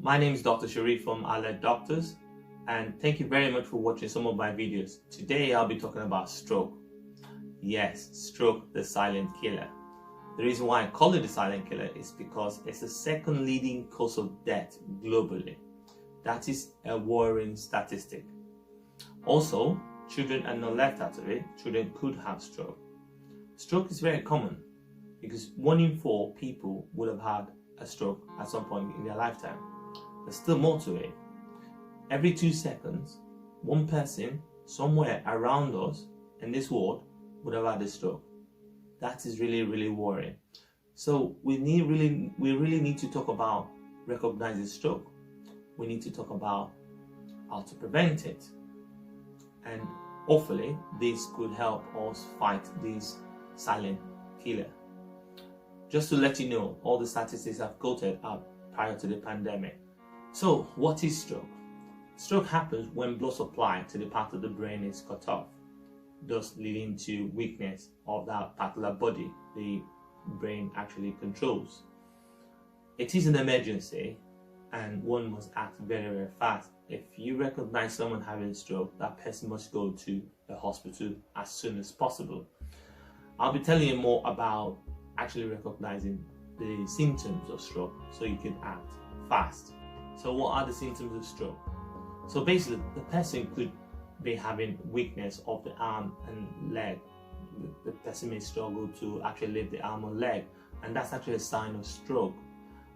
My name is Dr. Sharif from Allied Doctors, and thank you very much for watching some of my videos. Today I'll be talking about stroke. Yes, stroke, the silent killer. The reason why I call it the silent killer is because it's the second leading cause of death globally. That is a worrying statistic. Also, children are not left out of it. Children could have stroke. Stroke is very common because 1 in 4 people would have had a stroke at some point in their lifetime. There's still more to it. Every 2 seconds, one person somewhere around us in this world would have had a stroke. That is really worrying. So we really need to talk about recognizing stroke. We need to talk about how to prevent it, and hopefully this could help us fight this silent killer. Just to let you know, all the statistics I've quoted are prior to the pandemic. So what is stroke? Stroke happens when blood supply to the part of the brain is cut off, thus leading to weakness of that particular body the brain actually controls. It is an emergency and one must act very fast. If you recognize someone having a stroke, that person must go to the hospital as soon as possible. I'll be telling you more about actually recognizing the symptoms of stroke so you can act fast. So what are the symptoms of stroke? So basically, the person could be having weakness of the arm and leg. The person may struggle to actually lift the arm or leg, and that's actually a sign of stroke.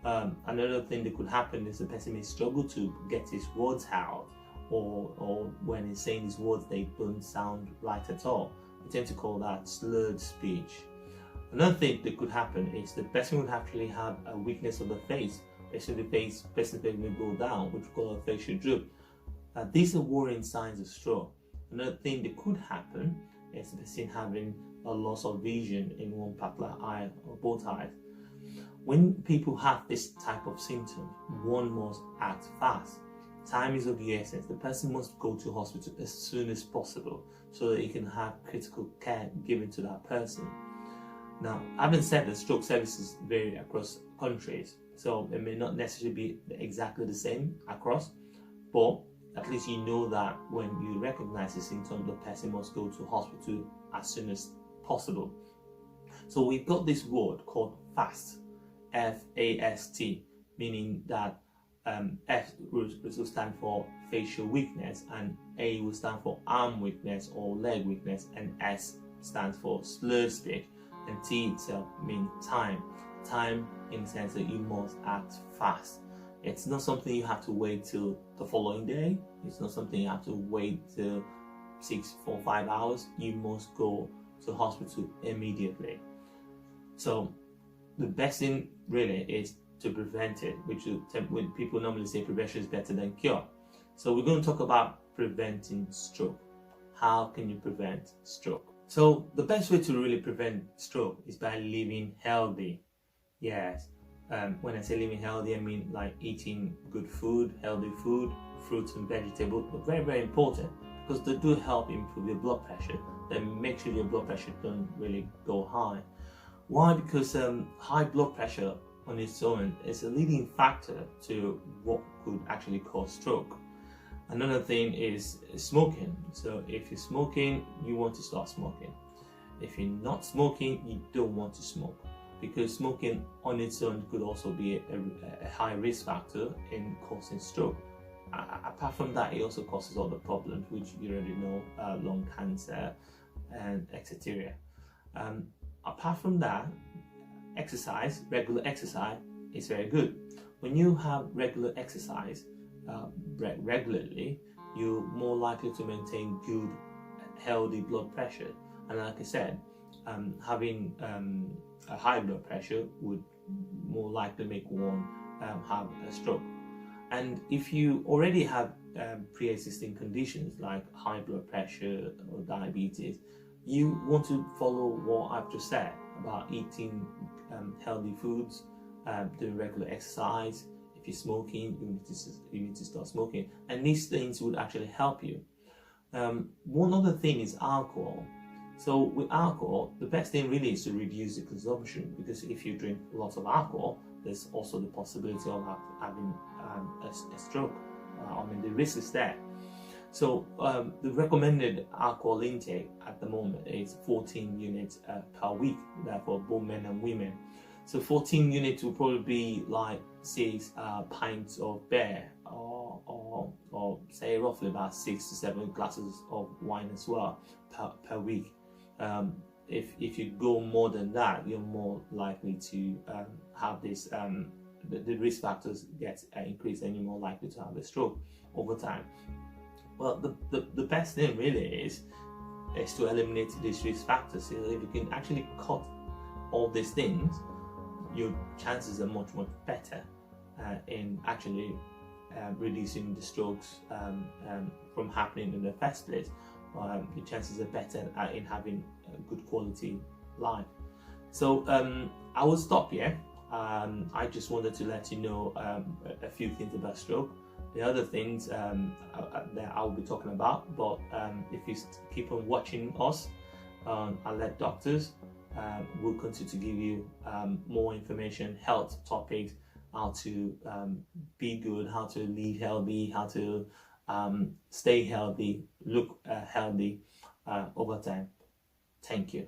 Another thing that could happen is the person may struggle to get his words out, or when he's saying his words, they don't sound right at all. We tend to call that slurred speech. Another thing that could happen is the person would actually have a weakness of the face. Basically, the person's face may go down, which we call a facial droop. These are worrying signs of stroke. Another thing that could happen is the person having a loss of vision in one particular eye or both eyes. When people have this type of symptoms, one must act fast. Time is of the essence. The person must go to hospital as soon as possible so that he can have critical care given to that person. Now, having said that, stroke services vary across countries, so it may not necessarily be exactly the same across, but at least you know that when you recognize the symptom, the person must go to hospital as soon as possible. So we've got this word called FAST, F-A-S-T, meaning that F will stand for facial weakness, and A will stand for arm weakness or leg weakness, and S stands for slurred speech, and T itself means time. Time in the sense that you must act fast. It's not something you have to wait till the following day. It's not something you have to wait till 6, 4, 5 hours. You must go to hospital immediately. So the best thing really is to prevent it, which when people normally say prevention is better than cure. So we're going to talk about preventing stroke. How can you prevent stroke? So the best way to really prevent stroke is by living healthy. Yes. When I say living healthy, I mean like eating good food, healthy food, fruits and vegetables. But very important, because they do help improve your blood pressure. They make sure your blood pressure don't really go high. Why? Because high blood pressure on its own is a leading factor to what could actually cause stroke. Another thing is smoking. So if you're smoking, you want to start smoking. If you're not smoking, you don't want to smoke, because smoking on its own could also be a high risk factor in causing stroke. Apart from that, it also causes other problems, which you already know, lung cancer and etc. Apart from that, exercise, regular exercise is very good. When you have regular exercise regularly, you're more likely to maintain good, healthy blood pressure. And like I said, having a high blood pressure would more likely make one have a stroke. And if you already have pre-existing conditions like high blood pressure or diabetes, you want to follow what I've just said about eating healthy foods, doing regular exercise. If you're smoking, you need to start smoking, and these things would actually help you. One other thing is alcohol. So with alcohol, the best thing really is to reduce the consumption, because if you drink lots of alcohol, there's also the possibility of having a stroke. The risk is there. So the recommended alcohol intake at the moment is 14 units per week, for both men and women. So 14 units will probably be like 6 pints of beer, or say roughly about 6 to 7 glasses of wine as well per week. If you go more than that, you're more likely to have this, the risk factors get increased, and you're more likely to have a stroke over time. Well, the best thing really is to eliminate these risk factors. So if you can actually cut all these things, your chances are much better in actually reducing the strokes from happening in the first place. Your chances are better in having a good quality life. So I will stop here. I just wanted to let you know a few things about stroke. The other things that I'll be talking about, but if you keep on watching us, Alert Doctors, we'll continue to give you more information, health topics, how to be good, how to live healthy, how to stay healthy, look healthy over time. Thank you.